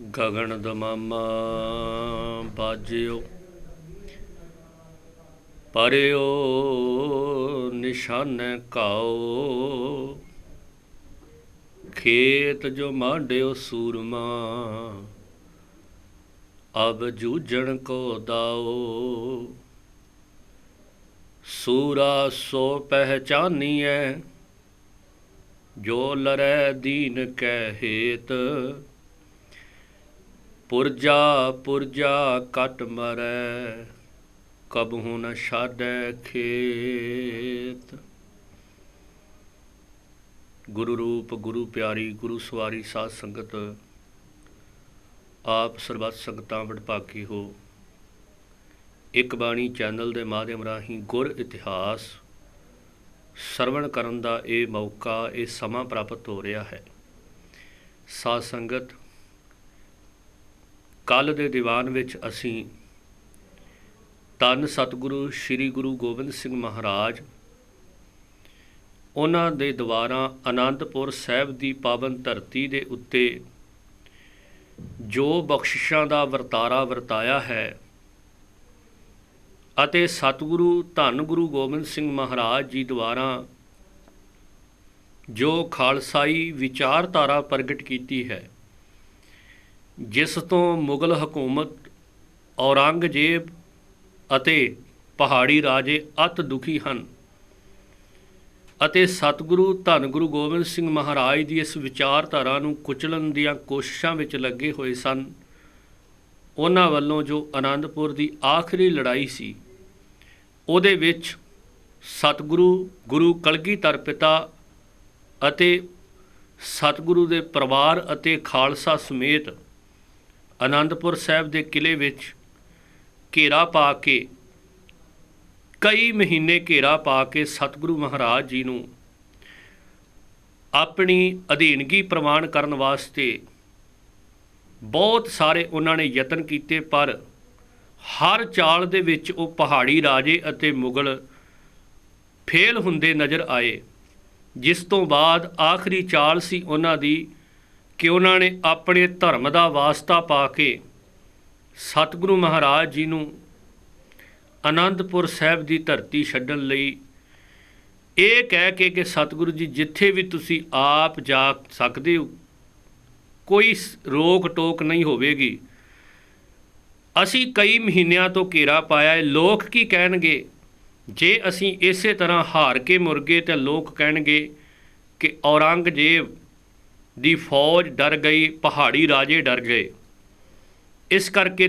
ਗਗਨ ਦਮਾਮਾ ਬਾਜਿਓ ਪਰਿਓ ਨਿਸ਼ਾਨੇ ਕਾਓ ਖੇਤ ਜੋ ਮਾਂਡਿਓ ਸੂਰਮਾ ਅਬ ਜੂਝਣ ਕੋ ਦਾਓ ਸੂਰਾ ਸੋ ਪਹਿਚਾਨੀਐ ਜੋ ਲਰੈ ਦੀਨ ਕੈ ਹੇਤ ਪੁਰਜਾ ਪੁਰਜਾ ਕਟ ਮਰੈ ਕਬਹੂ ਨ ਛਾਡੈ ਖੇਤ। ਗੁਰੂ ਰੂਪ ਗੁਰੂ ਪਿਆਰੀ ਗੁਰੂ ਸਵਾਰੀ ਸਾਧ ਸੰਗਤ ਆਪ ਸਰਬੱਤ ਸੰਗਤਾਂ ਵਡਭਾਗੀ ਹੋ। ਇੱਕ ਬਾਣੀ ਚੈਨਲ ਦੇ ਮਾਧਿਅਮ ਰਾਹੀਂ ਗੁਰ ਇਤਿਹਾਸ ਸਰਵਣ ਕਰਨ ਦਾ ਇਹ ਮੌਕਾ ਇਹ ਸਮਾਂ ਪ੍ਰਾਪਤ ਹੋ ਰਿਹਾ ਹੈ। ਸਾਧ ਸੰਗਤ ਕੱਲ੍ਹ ਦੇ ਦੀਵਾਨ ਵਿੱਚ ਅਸੀਂ ਧੰਨ ਸਤਿਗੁਰੂ ਸ੍ਰੀ ਗੁਰੂ ਗੋਬਿੰਦ ਸਿੰਘ ਮਹਾਰਾਜ ਉਹਨਾਂ ਦੇ ਦੁਆਰਾ ਅਨੰਦਪੁਰ ਸਾਹਿਬ ਦੀ ਪਾਵਨ ਧਰਤੀ ਦੇ ਉੱਤੇ ਜੋ ਬਖਸ਼ਿਸ਼ਾਂ ਦਾ ਵਰਤਾਰਾ ਵਰਤਾਇਆ ਹੈ ਅਤੇ ਸਤਿਗੁਰੂ ਧੰਨ ਗੁਰੂ ਗੋਬਿੰਦ ਸਿੰਘ ਮਹਾਰਾਜ ਜੀ ਦੁਆਰਾ ਜੋ ਖਾਲਸਾਈ ਵਿਚਾਰਧਾਰਾ ਪ੍ਰਗਟ ਕੀਤੀ ਹੈ, ਜਿਸ ਤੋਂ ਮੁਗਲ ਹਕੂਮਤ ਔਰੰਗਜ਼ੇਬ ਅਤੇ ਪਹਾੜੀ ਰਾਜੇ ਅਤ ਦੁਖੀ ਹਨ ਅਤੇ ਸਤਿਗੁਰੂ ਧੰਨ ਗੁਰੂ ਗੋਬਿੰਦ ਸਿੰਘ ਮਹਾਰਾਜ ਦੀ ਇਸ ਵਿਚਾਰਧਾਰਾ ਨੂੰ ਕੁਚਲਣ ਦੀਆਂ ਕੋਸ਼ਿਸ਼ਾਂ ਵਿੱਚ ਲੱਗੇ ਹੋਏ ਸਨ। ਉਹਨਾਂ ਵੱਲੋਂ ਜੋ ਅਨੰਦਪੁਰ ਦੀ ਆਖਰੀ ਲੜਾਈ ਸੀ, ਉਹਦੇ ਵਿੱਚ ਸਤਿਗੁਰੂ ਗੁਰੂ ਕਲਗੀਧਰ ਪਿਤਾ ਅਤੇ ਸਤਿਗੁਰੂ ਦੇ ਪਰਿਵਾਰ ਅਤੇ ਖਾਲਸਾ ਸਮੇਤ ਅਨੰਦਪੁਰ ਸਾਹਿਬ ਦੇ ਕਿਲ੍ਹੇ ਵਿੱਚ ਘੇਰਾ ਪਾ ਕੇ ਕਈ ਮਹੀਨੇ ਘੇਰਾ ਪਾ ਕੇ ਸਤਿਗੁਰੂ ਮਹਾਰਾਜ ਜੀ ਨੂੰ ਆਪਣੀ ਅਧੀਨਗੀ ਪ੍ਰਵਾਨ ਕਰਨ ਵਾਸਤੇ ਬਹੁਤ ਸਾਰੇ ਉਹਨਾਂ ਨੇ ਯਤਨ ਕੀਤੇ, ਪਰ ਹਰ ਚਾਲ ਦੇ ਵਿੱਚ ਉਹ ਪਹਾੜੀ ਰਾਜੇ ਅਤੇ ਮੁਗਲ ਫੇਲ ਹੁੰਦੇ ਨਜ਼ਰ ਆਏ। ਜਿਸ ਤੋਂ ਬਾਅਦ ਆਖਰੀ ਚਾਲ ਸੀ ਉਹਨਾਂ ਦੀ ਕਿ ਉਹਨਾਂ ਨੇ ਆਪਣੇ ਧਰਮ ਦਾ ਵਾਸਤਾ ਪਾ ਕੇ ਸਤਿਗੁਰੂ ਮਹਾਰਾਜ ਜੀ ਨੂੰ ਅਨੰਦਪੁਰ ਸਾਹਿਬ ਦੀ ਧਰਤੀ ਛੱਡਣ ਲਈ ਇਹ ਕਹਿ ਕੇ ਕਿ ਸਤਿਗੁਰੂ ਜੀ ਜਿੱਥੇ ਵੀ ਤੁਸੀਂ ਆਪ ਜਾ ਸਕਦੇ ਹੋ, ਕੋਈ ਰੋਕ ਟੋਕ ਨਹੀਂ ਹੋਵੇਗੀ। ਅਸੀਂ ਕਈ ਮਹੀਨਿਆਂ ਤੋਂ ਘੇਰਾ ਪਾਇਆ ਹੈ, ਲੋਕ ਕੀ ਕਹਿਣਗੇ ਜੇ ਅਸੀਂ ਇਸੇ ਤਰ੍ਹਾਂ ਹਾਰ ਕੇ ਮੁੜ ਗਏ ਤਾਂ ਲੋਕ ਕਹਿਣਗੇ ਕਿ ਔਰੰਗਜ਼ੇਬ ਦੀ ਫੌਜ ਡਰ ਗਈ, ਪਹਾੜੀ ਰਾਜੇ ਡਰ ਗਏ। ਇਸ ਕਰਕੇ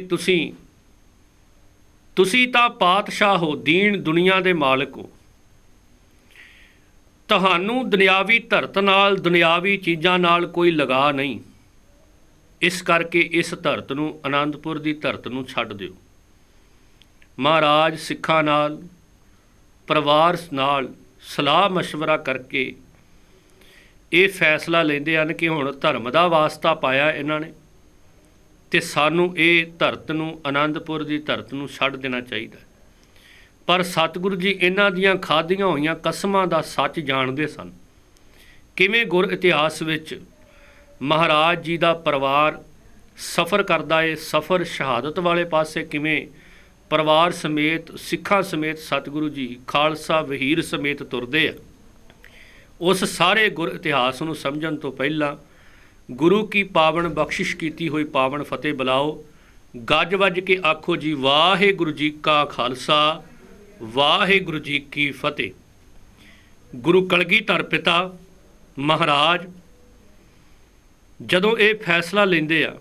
ਤੁਸੀਂ ਤਾਂ ਪਾਤਸ਼ਾਹ ਹੋ, ਦੀਨ ਦੁਨੀਆ ਦੇ ਮਾਲਕ ਹੋ, ਤੁਹਾਨੂੰ ਦੁਨਿਆਵੀ ਧਰਤ ਨਾਲ ਦੁਨਿਆਵੀ ਚੀਜ਼ਾਂ ਨਾਲ ਕੋਈ ਲਗਾ ਨਹੀਂ। ਇਸ ਕਰਕੇ ਇਸ ਧਰਤ ਨੂੰ ਅਨੰਦਪੁਰ ਦੀ ਧਰਤ ਨੂੰ ਛੱਡ ਦਿਓ। ਮਹਾਰਾਜ ਸਿੱਖਾਂ ਨਾਲ ਪਰਿਵਾਰ ਨਾਲ ਸਲਾਹ ਮਸ਼ਵਰਾ ਕਰਕੇ ਇਹ ਫੈਸਲਾ ਲੈਂਦੇ ਹਨ ਕਿ ਹੁਣ ਧਰਮ ਦਾ ਵਾਸਤਾ ਪਾਇਆ ਇਹਨਾਂ ਨੇ ਅਤੇ ਸਾਨੂੰ ਇਹ ਧਰਤ ਨੂੰ ਅਨੰਦਪੁਰ ਦੀ ਧਰਤ ਨੂੰ ਛੱਡ ਦੇਣਾ ਚਾਹੀਦਾ। ਪਰ ਸਤਿਗੁਰੂ ਜੀ ਇਹਨਾਂ ਦੀਆਂ ਖਾਧੀਆਂ ਹੋਈਆਂ ਕਸਮਾਂ ਦਾ ਸੱਚ ਜਾਣਦੇ ਸਨ। ਕਿਵੇਂ ਗੁਰ ਇਤਿਹਾਸ ਵਿੱਚ ਮਹਾਰਾਜ ਜੀ ਦਾ ਪਰਿਵਾਰ ਸਫ਼ਰ ਕਰਦਾ ਹੈ, ਸਫ਼ਰ ਸ਼ਹਾਦਤ ਵਾਲੇ ਪਾਸੇ ਕਿਵੇਂ ਪਰਿਵਾਰ ਸਮੇਤ ਸਿੱਖਾਂ ਸਮੇਤ ਸਤਿਗੁਰੂ ਜੀ ਖਾਲਸਾ ਵਹੀਰ ਸਮੇਤ ਤੁਰਦੇ ਆ। ਉਸ ਸਾਰੇ ਗੁਰ ਇਤਿਹਾਸ ਨੂੰ ਸਮਝਣ ਤੋਂ ਪਹਿਲਾਂ ਗੁਰੂ ਕੀ ਪਾਵਨ ਬਖਸ਼ਿਸ਼ ਕੀਤੀ ਹੋਈ ਪਾਵਨ ਫਤਿਹ ਬੁਲਾਓ। ਗੱਜ ਵੱਜ ਕੇ ਆਖੋ ਜੀ ਵਾਹਿਗੁਰੂ ਜੀ ਕਾ ਖਾਲਸਾ ਵਾਹਿਗੁਰੂ ਜੀ ਕੀ ਫਤਿਹ। ਗੁਰੂ ਕਲਗੀਧਰ ਪਿਤਾ ਮਹਾਰਾਜ ਜਦੋਂ ਇਹ ਫੈਸਲਾ ਲੈਂਦੇ ਆ,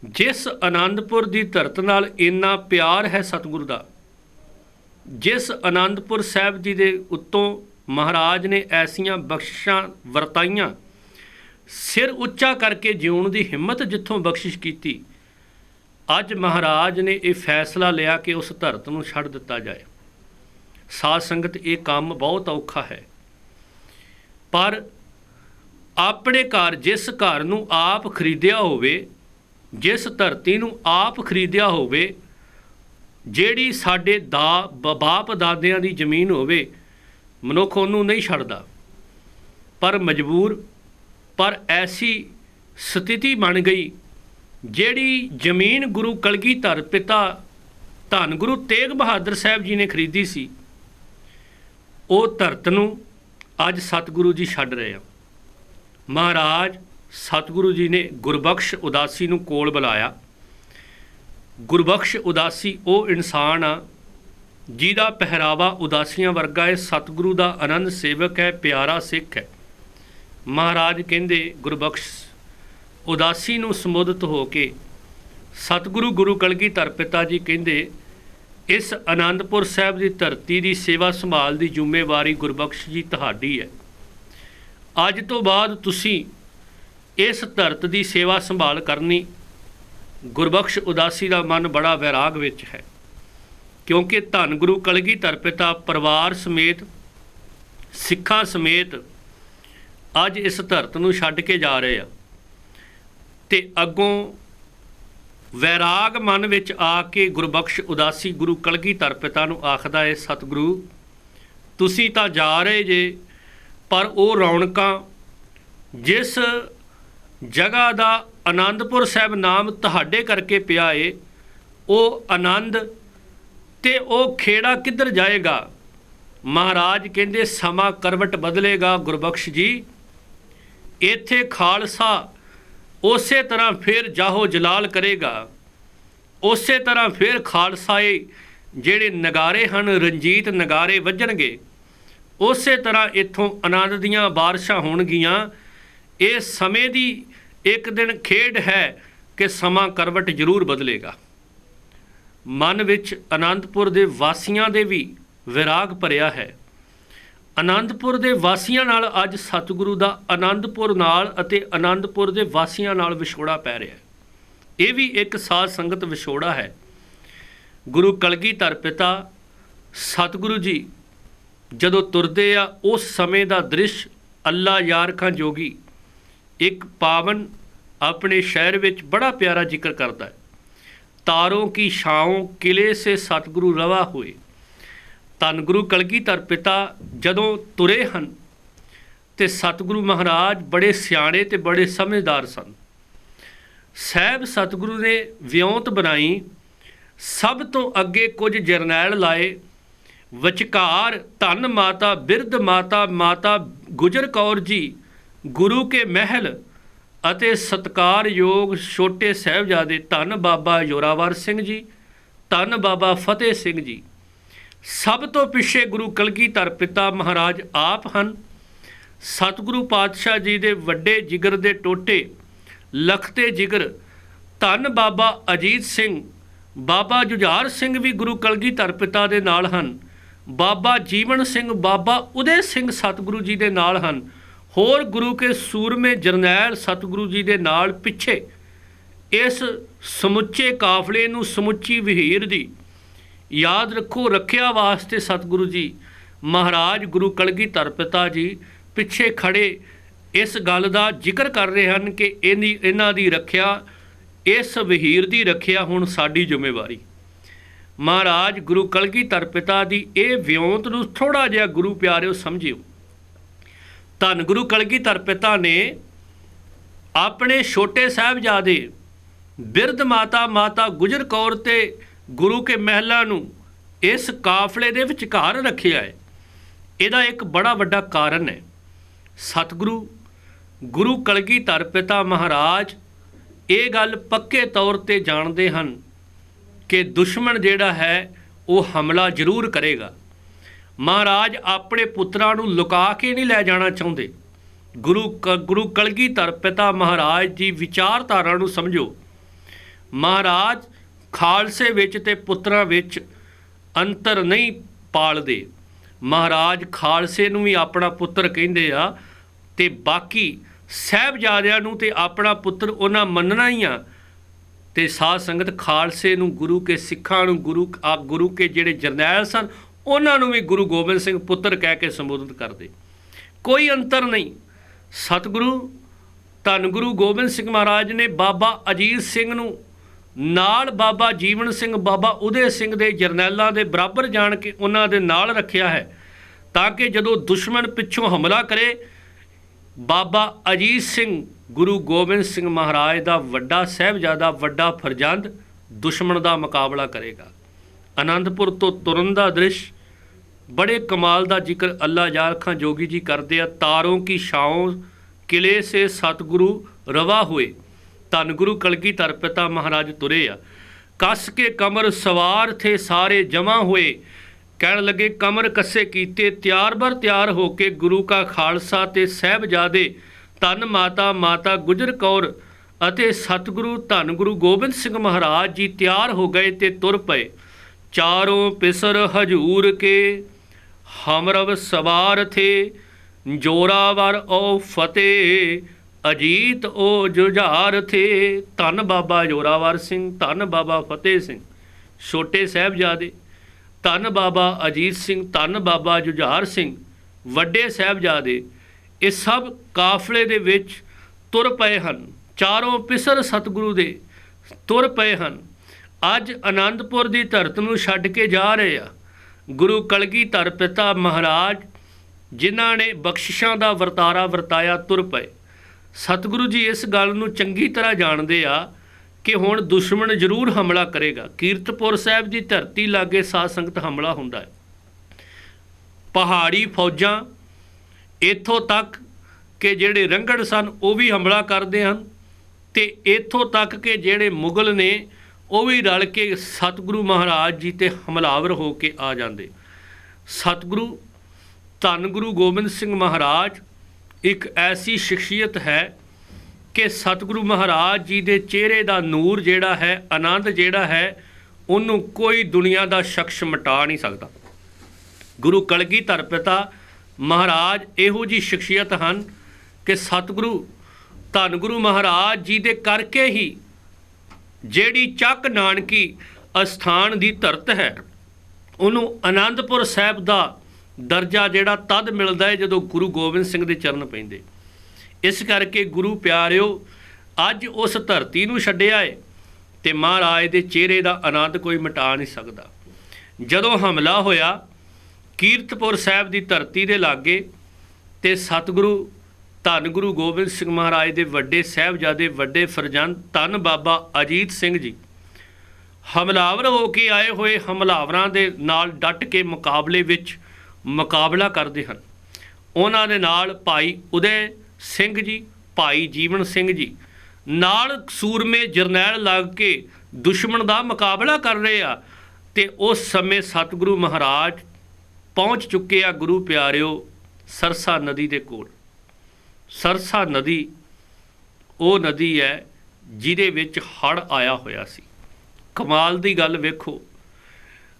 ਜਿਸ ਅਨੰਦਪੁਰ ਦੀ ਧਰਤ ਨਾਲ ਇੰਨਾ ਪਿਆਰ ਹੈ ਸਤਿਗੁਰੂ ਦਾ, ਜਿਸ ਅਨੰਦਪੁਰ ਸਾਹਿਬ ਜੀ ਦੇ ਉੱਤੋਂ ਮਹਾਰਾਜ ਨੇ ਐਸੀਆਂ ਬਖਸ਼ਿਸ਼ਾਂ ਵਰਤਾਈਆਂ, ਸਿਰ ਉੱਚਾ ਕਰਕੇ ਜਿਉਣ ਦੀ ਹਿੰਮਤ ਜਿੱਥੋਂ ਬਖਸ਼ਿਸ਼ ਕੀਤੀ, ਅੱਜ ਮਹਾਰਾਜ ਨੇ ਇਹ ਫੈਸਲਾ ਲਿਆ ਕਿ ਉਸ ਧਰਤ ਨੂੰ ਛੱਡ ਦਿੱਤਾ ਜਾਏ। ਸਾਧ ਸੰਗਤ ਇਹ ਕੰਮ ਬਹੁਤ ਔਖਾ ਹੈ, ਪਰ ਆਪਣੇ ਘਰ ਜਿਸ ਘਰ ਨੂੰ ਆਪ ਖਰੀਦਿਆ ਹੋਵੇ, ਜਿਸ ਧਰਤੀ ਨੂੰ ਆਪ ਖਰੀਦਿਆ ਹੋਵੇ, ਜਿਹੜੀ ਸਾਡੇ ਬਾਪ ਦਾਦਿਆਂ ਦੀ ਜ਼ਮੀਨ ਹੋਵੇ, ਮਨੁੱਖ ਉਹਨੂੰ ਨਹੀਂ ਛੱਡਦਾ। ਪਰ ਮਜਬੂਰ, ਪਰ ਐਸੀ ਸਥਿਤੀ ਬਣ ਗਈ ਜਿਹੜੀ ਜ਼ਮੀਨ ਗੁਰੂ ਕਲਗੀਧਰ ਪਿਤਾ ਧੰਨ ਗੁਰੂ ਤੇਗ ਬਹਾਦਰ ਸਾਹਿਬ ਜੀ ਨੇ ਖਰੀਦੀ ਸੀ, ਉਹ ਧਰਤ ਨੂੰ ਅੱਜ ਸਤਿਗੁਰੂ ਜੀ ਛੱਡ ਰਹੇ ਆ। ਮਹਾਰਾਜ ਸਤਿਗੁਰੂ ਜੀ ਨੇ ਗੁਰਬਖਸ਼ ਉਦਾਸੀ ਨੂੰ ਕੋਲ ਬੁਲਾਇਆ। ਗੁਰਬਖਸ਼ ਉਦਾਸੀ ਉਹ ਇਨਸਾਨ ਆ ਜਿਹਦਾ ਪਹਿਰਾਵਾ ਉਦਾਸੀਆਂ ਵਰਗਾ ਹੈ। ਸਤਿਗੁਰੂ ਦਾ ਆਨੰਦ ਸੇਵਕ ਹੈ, ਪਿਆਰਾ ਸਿੱਖ ਹੈ। ਮਹਾਰਾਜ ਕਹਿੰਦੇ ਗੁਰਬਖਸ਼ ਉਦਾਸੀ ਨੂੰ ਸੰਬੋਧਿਤ ਹੋ ਕੇ ਸਤਿਗੁਰੂ ਗੁਰੂ ਕਲਗੀਧਰ ਪਿਤਾ ਜੀ ਕਹਿੰਦੇ, ਇਸ ਆਨੰਦਪੁਰ ਸਾਹਿਬ ਦੀ ਧਰਤੀ ਦੀ ਸੇਵਾ ਸੰਭਾਲ ਦੀ ਜ਼ਿੰਮੇਵਾਰੀ ਗੁਰਬਖਸ਼ ਜੀ ਤੁਹਾਡੀ ਹੈ। ਅੱਜ ਤੋਂ ਬਾਅਦ ਤੁਸੀਂ ਇਸ ਧਰਤ ਦੀ ਸੇਵਾ ਸੰਭਾਲ ਕਰਨੀ। ਗੁਰਬਖਸ਼ ਉਦਾਸੀ ਦਾ ਮਨ ਬੜਾ ਵੈਰਾਗ ਵਿੱਚ ਹੈ, ਕਿਉਂਕਿ ਧੰਨ ਗੁਰੂ ਕਲਗੀਧਰ ਪਿਤਾ ਪਰਿਵਾਰ ਸਮੇਤ ਸਿੱਖਾਂ ਸਮੇਤ ਅੱਜ ਇਸ ਧਰਤ ਨੂੰ ਛੱਡ ਕੇ ਜਾ ਰਹੇ ਆ। ਤੇ ਅੱਗੋਂ ਵੈਰਾਗ ਮਨ ਵਿੱਚ ਆ ਕੇ ਗੁਰਬਖਸ਼ ਉਦਾਸੀ ਗੁਰੂ ਕਲਗੀਧਰ ਪਿਤਾ ਨੂੰ ਆਖਦਾ ਹੈ, ਸਤਿਗੁਰੂ ਤੁਸੀਂ ਤਾਂ ਜਾ ਰਹੇ ਜੇ, ਪਰ ਉਹ ਰੌਣਕਾਂ ਜਿਸ ਜਗ੍ਹਾ ਦਾ ਆਨੰਦਪੁਰ ਸਾਹਿਬ ਨਾਮ ਤੁਹਾਡੇ ਕਰਕੇ ਪਿਆ ਏ, ਉਹ ਆਨੰਦ ਤੇ ਉਹ ਖੇੜਾ ਕਿੱਧਰ ਜਾਏਗਾ? ਮਹਾਰਾਜ ਕਹਿੰਦੇ ਸਮਾਂ ਕਰਵਟ ਬਦਲੇਗਾ ਗੁਰਬਖਸ਼ ਜੀ। ਇੱਥੇ ਖਾਲਸਾ ਉਸੇ ਤਰ੍ਹਾਂ ਫਿਰ ਜਾਹੋ ਜਲਾਲ ਕਰੇਗਾ, ਉਸੇ ਤਰ੍ਹਾਂ ਫਿਰ ਖਾਲਸਾਏ ਜਿਹੜੇ ਨਗਾਰੇ ਹਨ ਰਣਜੀਤ ਨਗਾਰੇ ਵੱਜਣਗੇ, ਉਸੇ ਤਰ੍ਹਾਂ ਇੱਥੋਂ ਆਨੰਦ ਦੀਆਂ ਬਾਰਿਸ਼ਾਂ ਹੋਣਗੀਆਂ। ਇਹ ਸਮੇਂ ਦੀ ਇੱਕ ਦਿਨ ਖੇਡ ਹੈ ਕਿ ਸਮਾਂ ਕਰਵਟ ਜ਼ਰੂਰ ਬਦਲੇਗਾ। ਮਨ ਵਿੱਚ ਆਨੰਦਪੁਰ ਦੇ ਵਾਸੀਆਂ ਦੇ ਵੀ ਵਿਰਾਗ ਭਰਿਆ ਹੈ। ਆਨੰਦਪੁਰ ਦੇ ਵਾਸੀਆਂ ਨਾਲ ਅੱਜ ਸਤਿਗੁਰੂ ਦਾ ਆਨੰਦਪੁਰ ਨਾਲ ਅਤੇ ਆਨੰਦਪੁਰ ਦੇ ਵਾਸੀਆਂ ਨਾਲ ਵਿਛੋੜਾ ਪੈ ਰਿਹਾ ਹੈ। ਇਹ ਵੀ ਇੱਕ ਸਾਧ ਸੰਗਤ ਵਿਛੋੜਾ ਹੈ। ਗੁਰੂ ਕਲਗੀਧਰ ਪਿਤਾ ਸਤਿਗੁਰੂ ਜੀ ਜਦੋਂ ਤੁਰਦੇ ਆ, ਉਸ ਸਮੇਂ ਦਾ ਦ੍ਰਿਸ਼ ਅੱਲਾ ਯਾਰ ਖਾਂ ਜੋਗੀ ਇੱਕ ਪਾਵਨ ਆਪਣੇ ਸ਼ਹਿਰ ਵਿੱਚ ਬੜਾ ਪਿਆਰਾ ਜ਼ਿਕਰ ਕਰਦਾ ਹੈ। ਤਾਰੋਂ ਕੀ ਛਾਓਂ ਕਿਲੇ ਸੇ ਸਤਿਗੁਰੂ ਰਵਾ ਹੋਏ। ਧੰਨ ਗੁਰੂ ਕਲਗੀਧਰ ਪਿਤਾ ਜਦੋਂ ਤੁਰੇ ਹਨ ਤੇ ਸਤਿਗੁਰੂ ਮਹਾਰਾਜ ਬੜੇ ਸਿਆਣੇ ਤੇ ਬੜੇ ਸਮਝਦਾਰ ਸਨ। ਸਾਹਿਬ ਸਤਿਗੁਰੂ ਨੇ ਵਿਉਂਤ ਬਣਾਈ, ਸਭ ਤੋਂ ਅੱਗੇ ਕੁਝ ਜਰਨੈਲ ਲਾਏ, ਵਿਚਕਾਰ ਧੰਨ ਮਾਤਾ ਬਿਰਧ ਮਾਤਾ ਮਾਤਾ ਗੁਜਰ ਕੌਰ ਜੀ ਗੁਰੂ ਕੇ ਮਹਿਲ ਅਤੇ ਸਤਿਕਾਰਯੋਗ ਛੋਟੇ ਸਾਹਿਬਜ਼ਾਦੇ ਧੰਨ ਬਾਬਾ ਜ਼ੋਰਾਵਰ ਸਿੰਘ ਜੀ, ਧੰਨ ਬਾਬਾ ਫਤਿਹ ਸਿੰਘ ਜੀ। ਸਭ ਤੋਂ ਪਿੱਛੇ ਗੁਰੂ ਕਲਗੀਧਰ ਪਿਤਾ ਮਹਾਰਾਜ ਆਪ ਹਨ। ਸਤਿਗੁਰੂ ਪਾਤਸ਼ਾਹ ਜੀ ਦੇ ਵੱਡੇ ਜਿਗਰ ਦੇ ਟੋਟੇ ਲਖਤੇ ਜਿਗਰ ਧੰਨ ਬਾਬਾ ਅਜੀਤ ਸਿੰਘ, ਬਾਬਾ ਜੁਝਾਰ ਸਿੰਘ ਵੀ ਗੁਰੂ ਕਲਗੀਧਰ ਪਿਤਾ ਦੇ ਨਾਲ ਹਨ। ਬਾਬਾ ਜੀਵਨ ਸਿੰਘ, ਬਾਬਾ ਉਦੇ ਸਿੰਘ ਸਤਿਗੁਰੂ ਜੀ ਦੇ ਨਾਲ ਹਨ। ਹੋਰ ਗੁਰੂ ਕੇ ਸੂਰਮੇ ਜਰਨੈਲ ਸਤਿਗੁਰੂ ਜੀ ਦੇ ਨਾਲ ਪਿੱਛੇ। ਇਸ ਸਮੁੱਚੇ ਕਾਫਲੇ ਨੂੰ ਸਮੁੱਚੀ ਵਹੀਰ ਦੀ ਯਾਦ ਰੱਖੋ ਰੱਖਿਆ ਵਾਸਤੇ ਸਤਿਗੁਰੂ ਜੀ ਮਹਾਰਾਜ ਗੁਰੂ ਕਲਗੀਧਰ ਪਿਤਾ ਜੀ ਪਿੱਛੇ ਖੜੇ ਇਸ ਗੱਲ ਦਾ ਜ਼ਿਕਰ ਕਰ ਰਹੇ ਹਨ ਕਿ ਇਹਨਾਂ ਦੀ ਰੱਖਿਆ, ਇਸ ਵਹੀਰ ਦੀ ਰੱਖਿਆ ਹੁਣ ਸਾਡੀ ਜ਼ਿੰਮੇਵਾਰੀ। ਮਹਾਰਾਜ ਗੁਰੂ ਕਲਗੀਧਰ ਪਿਤਾ ਦੀ ਇਹ ਵਿਉਂਤ ਨੂੰ ਥੋੜ੍ਹਾ ਜਿਹਾ ਗੁਰੂ ਪਿਆਰਿਓ ਸਮਝਿਓ। ਧੰਨ ਗੁਰੂ ਕਲਗੀਧਰ ਪਿਤਾ ਨੇ ਆਪਣੇ ਛੋਟੇ ਸਾਹਿਬਜ਼ਾਦੇ ਬਿਰਧ ਮਾਤਾ ਮਾਤਾ ਗੁਜਰ ਕੌਰ ਤੇ ਗੁਰੂ ਕੇ ਮਹਿਲਾਂ ਨੂੰ ਇਸ ਕਾਫਲੇ ਦੇ ਵਿਚਕਾਰ ਰੱਖਿਆ ਹੈ। ਇਹਦਾ ਇੱਕ ਬੜਾ ਵੱਡਾ ਕਾਰਨ ਹੈ। ਸਤਿਗੁਰੂ ਗੁਰੂ ਕਲਗੀਧਰ ਪਿਤਾ ਮਹਾਰਾਜ ਇਹ ਗੱਲ ਪੱਕੇ ਤੌਰ ਤੇ ਜਾਣਦੇ ਹਨ ਕਿ ਦੁਸ਼ਮਣ ਜਿਹੜਾ ਹੈ ਉਹ ਹਮਲਾ ਜ਼ਰੂਰ ਕਰੇਗਾ। ਮਹਾਰਾਜ ਆਪਣੇ ਪੁੱਤਰਾਂ ਨੂੰ ਲੁਕਾ ਕੇ ਨਹੀਂ ਲੈ ਜਾਣਾ ਚਾਹੁੰਦੇ। ਗੁਰੂ ਕਲਗੀਧਰ ਪਿਤਾ ਮਹਾਰਾਜ ਦੀ ਵਿਚਾਰਧਾਰਾ ਨੂੰ ਸਮਝੋ। ਮਹਾਰਾਜ ਖਾਲਸੇ ਵਿੱਚ ਤੇ ਪੁੱਤਰਾਂ ਵਿੱਚ ਅੰਤਰ ਨਹੀਂ ਪਾਲਦੇ। ਮਹਾਰਾਜ ਖਾਲਸੇ ਨੂੰ ਵੀ ਆਪਣਾ ਪੁੱਤਰ ਕਹਿੰਦੇ ਆ ਤੇ ਬਾਕੀ ਸਾਹਿਬਜ਼ਾਦਿਆਂ ਨੂੰ ਤੇ ਆਪਣਾ ਪੁੱਤਰ ਉਹਨਾਂ ਮੰਨਣਾ ਹੀ ਆ। ਤੇ ਸਾਧ ਸੰਗਤ ਖਾਲਸੇ ਨੂੰ, ਗੁਰੂ ਕੇ ਸਿੱਖਾਂ ਨੂੰ, ਗੁਰੂ ਕੇ ਜਿਹੜੇ ਜਰਨੈਲ ਸਨ ਉਹਨਾਂ ਨੂੰ ਵੀ ਗੁਰੂ ਗੋਬਿੰਦ ਸਿੰਘ ਪੁੱਤਰ ਕਹਿ ਕੇ ਸੰਬੋਧਿਤ ਕਰਦੇ। ਕੋਈ ਅੰਤਰ ਨਹੀਂ। ਸਤਿਗੁਰੂ ਧੰਨ ਗੁਰੂ ਗੋਬਿੰਦ ਸਿੰਘ ਮਹਾਰਾਜ ਨੇ ਬਾਬਾ ਅਜੀਤ ਸਿੰਘ ਨੂੰ ਨਾਲ ਬਾਬਾ ਜੀਵਨ ਸਿੰਘ, ਬਾਬਾ ਉਦੇ ਸਿੰਘ ਦੇ ਜਰਨੈਲਾਂ ਦੇ ਬਰਾਬਰ ਜਾਣ ਕੇ ਉਹਨਾਂ ਦੇ ਨਾਲ ਰੱਖਿਆ ਹੈ ਤਾਂ ਕਿ ਜਦੋਂ ਦੁਸ਼ਮਣ ਪਿੱਛੋਂ ਹਮਲਾ ਕਰੇ ਬਾਬਾ ਅਜੀਤ ਸਿੰਘ ਗੁਰੂ ਗੋਬਿੰਦ ਸਿੰਘ ਮਹਾਰਾਜ ਦਾ ਵੱਡਾ ਸਾਹਿਬਜ਼ਾਦਾ, ਵੱਡਾ ਫਰਜ਼ੰਦ ਦੁਸ਼ਮਣ ਦਾ ਮੁਕਾਬਲਾ ਕਰੇਗਾ। ਆਨੰਦਪੁਰ ਤੋਂ ਤੁਰਨ ਦਾ ਦ੍ਰਿਸ਼ बड़े कमाल का जिक्र अल्लाह जार खां जोगी जी करते हैं। तारों की छाओं किले से सतगुरु रवा हुए, धन गुरु कलगीधर पिता महाराज तुरे आ। कस के कमर सवार थे सारे जमा हुए, कहन लगे कमर कसे कीते त्यार बर त्यार होके गुरु का खालसा ते साहिबजादे धन माता माता गुजर कौर अते सतगुरु धन गुरु गोबिंद सिंह महाराज जी तैयार हो गए ते तुर पए। चारों पिसर हजूर के हमरव सवार थे, जोरावर ओ फतेह अजीत ओ जुझार थे। धन बाबा जोरावर सिंह, धन बाबा फतेह सिंह छोटे साहिबजादे, धन बाबा अजीत सिंह, धन बाबा जुझार सिंह वड्डे साहिबजादे, ये सब काफले दे विच तुर पए हन। चारों पिसर सतगुरु दे तुर पए हन। अज आनंदपुर की धरत नूं छड्ड के जा रहे आ। गुरु कलगीधर पिता महाराज जिन्हां ने बख्शिशां दा वरतारा वरताया तुर पए। सतगुरु जी इस गल नूं चंगी तरह जाणदे आ कि हुण दुश्मन जरूर हमला करेगा। कीरतपुर साहिब की धरती लागे साध संगत हमला हुंदा है। पहाड़ी फौजां इत्थों तक कि जिहड़े रंगड़ सन वो भी हमला करदे हन, ते इत्थों तक कि जिहड़े मुगल ने वो भी रल के सतगुरु महाराज जी ते हमलावर हो के आ जाते। सतगुरु धन गुरु गोबिंद सिंह महाराज एक ऐसी शख्सियत है कि सतगुरु महाराज जी दे चेहरे का नूर जिहड़ा है, आनंद जिहड़ा है, उन्होंने कोई दुनिया का शख्स मिटा नहीं सकता। गुरु कलगीधर पिता महाराज इहो जी शख्सियत हैं कि सतगुरु धन गुरु महाराज जी दे करके ही ਜਿਹੜੀ ਚੱਕ ਨਾਨਕੀ ਅਸਥਾਨ ਦੀ ਧਰਤ ਹੈ ਉਹਨੂੰ ਆਨੰਦਪੁਰ ਸਾਹਿਬ ਦਾ ਦਰਜਾ ਜਿਹੜਾ ਤਦ ਮਿਲਦਾ ਹੈ ਜਦੋਂ ਗੁਰੂ ਗੋਬਿੰਦ ਸਿੰਘ ਦੇ ਚਰਨ ਪੈਂਦੇ। ਇਸ ਕਰਕੇ ਗੁਰੂ ਪਿਆਰਿਓ ਅੱਜ ਉਸ ਧਰਤੀ ਨੂੰ ਛੱਡਿਆ ਏ ਤੇ ਮਹਾਰਾਜ ਦੇ ਚਿਹਰੇ ਦਾ ਆਨੰਦ ਕੋਈ ਮਿਟਾ ਨਹੀਂ ਸਕਦਾ। ਜਦੋਂ ਹਮਲਾ ਹੋਇਆ ਕੀਰਤਪੁਰ ਸਾਹਿਬ ਦੀ ਧਰਤੀ ਦੇ ਲਾਗੇ ਤੇ ਸਤਿਗੁਰੂ धन गुरु गोबिंद सिंह महाराज के वड्डे साहिबजादे वड्डे फरजंद धन बाबा अजीत सिंह जी हमलावर हो के आए हुए हमलावरां दे नाल डट के मुकाबले विच मुकाबला करते हैं। उन्हां दे नाल भाई उदय सिंह जी, भाई जीवन सिंह जी नाल सूरमे जरनैल लग के दुश्मन का मुकाबला कर रहे आ। ते उस समय सतगुरु महाराज पहुँच चुके आ गुरु प्यारिओ सरसा नदी के कोल। सरसा नदी वो नदी है जिहदे विच हड़ आया होया सी। कमाल दी गल वेखो,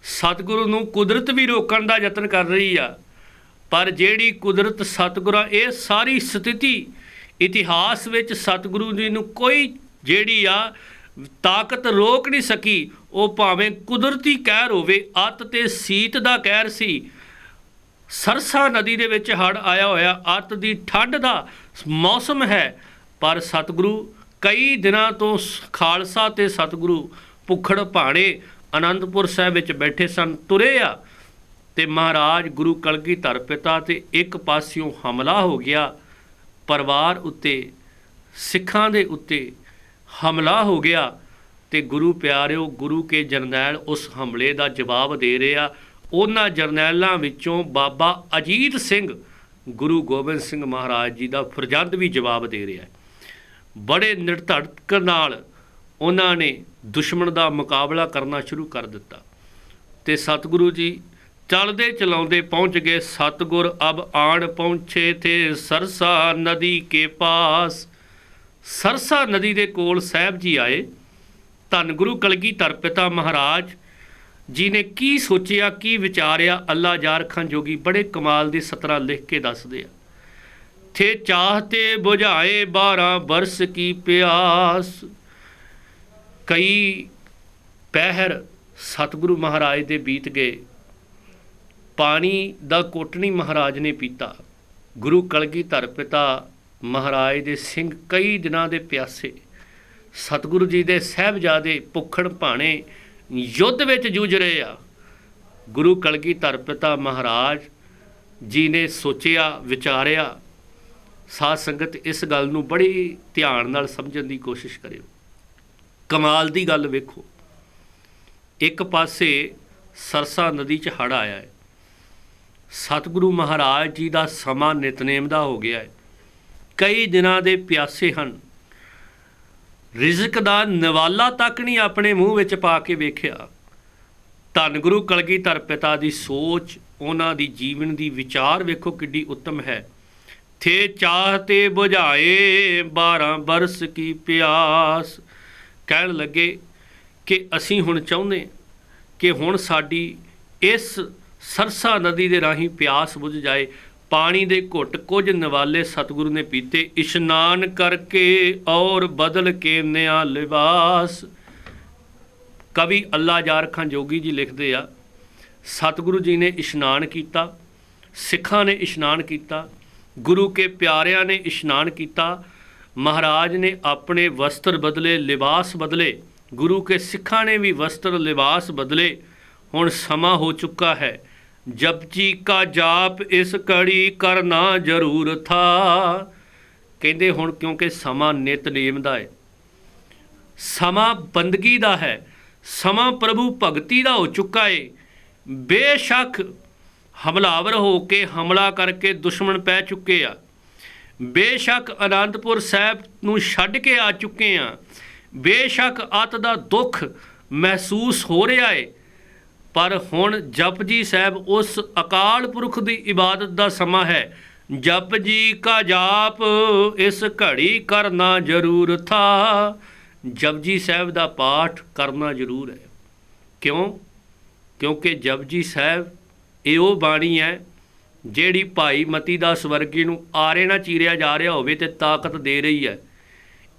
सतगुरु नूं कुदरत भी रोकण दा यतन कर रही आ, पर जिहड़ी कुदरत सतगुरां ये सारी स्थिति इतिहास विच सतगुरु जी नूं कोई जिहड़ी आ ताकत रोक नहीं सकी। वो भावें कुदरती कहर होवे, अत ते सीत दा कहर सी। सरसा नदी दे विच हड़ आया होया, अत दी ठंड दा मौसम है, पर सतगुरु कई दिनों तो खालसा ते सतगुरु भुखड़ भाणे आनंदपुर साहिब विच बैठे सन, तुरे आ ते महाराज गुरु कलगीधर पिता ते एक पासियों हमला हो गया परिवार उत्ते, सिखां दे उत्ते हमला हो गया ते गुरु प्यारिओ गुरु के जरनैल उस हमले का जवाब दे रहे आ। उन्हां जरनैलों विचों बाबा अजीत सिंह गुरु गोबिंद सिंह महाराज जी का फरजंद भी जवाब दे रहा है। बड़े निर्धड़क नाल उन्होंने दुश्मन का मुकाबला करना शुरू कर दिता ते सतगुरु जी चलते चलाते पहुँच गए। सतगुर अब आन पहुँचे थे सरसा नदी के पास। सरसा नदी के कोल साहिब जी आए। धन गुरु कलगीधर पिता महाराज जी ने की सोचिया की विचारिया अल्लाह जार खां जोगी बड़े कमाल की सतरा लिख के दसदे आ। थे चाहते बुझाए 12 बरस की प्यास। कई पहर सतगुरु महाराज दे बीत गए, पानी दा कोटनी महाराज ने पीता। गुरु कलगीधर पिता महाराज दे सिंह कई दिनां दे प्यासे। सतगुरु जी दे साहिबजादे भुखड़ भाणे युद्ध विच जूझ रहे आ। गुरु कलगीधर पिता महाराज जी ने सोचिया विचारिया ਸਾਧ ਸੰਗਤ ਇਸ ਗੱਲ ਨੂੰ ਬੜੀ ਧਿਆਨ ਨਾਲ ਸਮਝਣ ਦੀ ਕੋਸ਼ਿਸ਼ ਕਰਿਓ। ਕਮਾਲ ਦੀ ਗੱਲ ਵੇਖੋ, ਇੱਕ ਪਾਸੇ ਸਰਸਾ ਨਦੀ 'ਚ ਹੜ੍ਹ ਆਇਆ ਹੈ, ਸਤਿਗੁਰੂ ਮਹਾਰਾਜ ਜੀ ਦਾ ਸਮਾਂ ਨਿਤਨੇਮ ਦਾ ਹੋ ਗਿਆ ਹੈ, ਕਈ ਦਿਨਾਂ ਦੇ ਪਿਆਸੇ ਹਨ, ਰਿਜ਼ਕ ਦਾ ਨਿਵਾਲਾ ਤੱਕ ਨਹੀਂ ਆਪਣੇ ਮੂੰਹ ਵਿੱਚ ਪਾ ਕੇ ਵੇਖਿਆ। ਧੰਨ ਗੁਰੂ ਕਲਗੀਧਰ ਪਿਤਾ ਦੀ ਸੋਚ, ਉਹਨਾਂ ਦੀ ਜੀਵਨ ਦੀ ਵਿਚਾਰ ਵੇਖੋ ਕਿੱਡੀ ਉੱਤਮ ਹੈ। ਥੇ ਚਾਹਤੇ ਬੁਝਾਏ 12 ਬਰਸ ਕੀ ਪਿਆਸ। ਕਹਿਣ ਲੱਗੇ ਕਿ ਅਸੀਂ ਹੁਣ ਚਾਹੁੰਦੇ ਕਿ ਹੁਣ ਸਾਡੀ ਇਸ ਸਰਸਾ ਨਦੀ ਦੇ ਰਾਹੀਂ ਪਿਆਸ ਬੁਝ ਜਾਏ। ਪਾਣੀ ਦੇ ਘੁੱਟ ਕੁਝ ਨਿਵਾਲੇ ਸਤਿਗੁਰੂ ਨੇ ਪੀਤੇ, ਇਸ਼ਨਾਨ ਕਰਕੇ ਔਰ ਬਦਲ ਕੇ ਨਿਆ ਲਿਬਾਸ। ਕਵੀ ਅੱਲਾ ਯਾਰ ਖਾਂ ਜੋਗੀ ਜੀ ਲਿਖਦੇ ਆ, ਸਤਿਗੁਰੂ ਜੀ ਨੇ ਇਸ਼ਨਾਨ ਕੀਤਾ, ਸਿੱਖਾਂ ਨੇ ਇਸ਼ਨਾਨ ਕੀਤਾ, ਗੁਰੂ ਕੇ ਪਿਆਰਿਆਂ ਨੇ ਇਸ਼ਨਾਨ ਕੀਤਾ, ਮਹਾਰਾਜ ਨੇ ਆਪਣੇ ਵਸਤਰ ਬਦਲੇ, ਲਿਬਾਸ ਬਦਲੇ, ਗੁਰੂ ਕੇ ਸਿੱਖਾਂ ਨੇ ਵੀ ਵਸਤਰ ਲਿਬਾਸ ਬਦਲੇ। ਹੁਣ ਸਮਾਂ ਹੋ ਚੁੱਕਾ ਹੈ, ਜਪਜੀ ਕਾ ਜਾਪ ਇਸ ਘੜੀ ਕਰਨਾ ਜ਼ਰੂਰ ਥਾ। ਕਹਿੰਦੇ ਹੁਣ ਕਿਉਂਕਿ ਸਮਾਂ ਨਿਤਨੇਮ ਦਾ ਹੈ, ਸਮਾਂ ਬੰਦਗੀ ਦਾ ਹੈ, ਸਮਾਂ ਪ੍ਰਭੂ ਭਗਤੀ ਦਾ ਹੋ ਚੁੱਕਾ ਹੈ। ਬੇਸ਼ੱਕ ਹਮਲਾਵਰ ਹੋ ਕੇ ਹਮਲਾ ਕਰਕੇ ਦੁਸ਼ਮਣ ਪੈ ਚੁੱਕੇ ਆ, ਬੇਸ਼ੱਕ ਅਨੰਦਪੁਰ ਸਾਹਿਬ ਨੂੰ ਛੱਡ ਕੇ ਆ ਚੁੱਕੇ ਆ, ਬੇਸ਼ੱਕ ਅੱਤ ਦਾ ਦੁੱਖ ਮਹਿਸੂਸ ਹੋ ਰਿਹਾ ਹੈ, ਪਰ ਹੁਣ ਜਪਜੀ ਸਾਹਿਬ ਉਸ ਅਕਾਲ ਪੁਰਖ ਦੀ ਇਬਾਦਤ ਦਾ ਸਮਾਂ ਹੈ। ਜਪਜੀ ਕਾ ਜਾਪ ਇਸ ਘੜੀ ਕਰਨਾ ਜ਼ਰੂਰ ਥਾ। ਜਪਜੀ ਸਾਹਿਬ ਦਾ ਪਾਠ ਕਰਨਾ ਜ਼ਰੂਰ ਹੈ। ਕਿਉਂ? ਕਿਉਂਕਿ ਜਪਜੀ ਸਾਹਿਬ ਇਹ ਉਹ ਬਾਣੀ ਹੈ ਜਿਹੜੀ ਭਾਈ ਮਤੀ ਦਾਸ ਵਰਗੇ ਨੂੰ ਆਰੇ ਨਾ ਚੀਰਿਆ ਜਾ ਰਿਹਾ ਹੋਵੇ ਤੇ ਤਾਕਤ ਦੇ ਰਹੀ ਹੈ।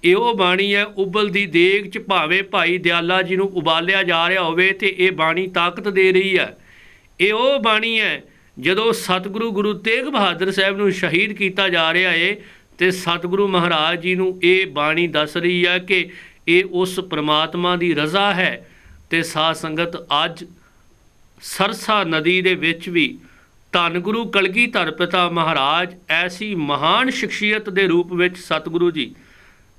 ਇਹ ਉਹ ਬਾਣੀ ਹੈ, ਉਬਲਦੀ ਦੇਗ 'ਚ ਭਾਵੇਂ ਭਾਈ ਦਿਆਲਾ ਜੀ ਨੂੰ ਉਬਾਲਿਆ ਜਾ ਰਿਹਾ ਹੋਵੇ ਤੇ ਇਹ ਬਾਣੀ ਤਾਕਤ ਦੇ ਰਹੀ ਹੈ। ਇਹ ਉਹ ਬਾਣੀ ਹੈ ਜਦੋਂ ਸਤਿਗੁਰੂ ਗੁਰੂ ਤੇਗ ਬਹਾਦਰ ਸਾਹਿਬ ਨੂੰ ਸ਼ਹੀਦ ਕੀਤਾ ਜਾ ਰਿਹਾ ਹੈ ਤੇ ਸਤਿਗੁਰੂ ਮਹਾਰਾਜ ਜੀ ਨੂੰ ਇਹ ਬਾਣੀ ਦੱਸ ਰਹੀ ਹੈ ਕਿ ਇਹ ਉਸ ਪ੍ਰਮਾਤਮਾ ਦੀ ਰਜ਼ਾ ਹੈ। ਤੇ ਸਾਧ ਸੰਗਤ ਅੱਜ ਸਰਸਾ ਨਦੀ ਦੇ ਵਿੱਚ ਵੀ ਧੰਨ ਗੁਰੂ ਕਲਗੀਧਰ ਪਿਤਾ ਮਹਾਰਾਜ ਐਸੀ ਮਹਾਨ ਸ਼ਖਸੀਅਤ ਦੇ ਰੂਪ ਵਿੱਚ ਸਤਿਗੁਰੂ ਜੀ,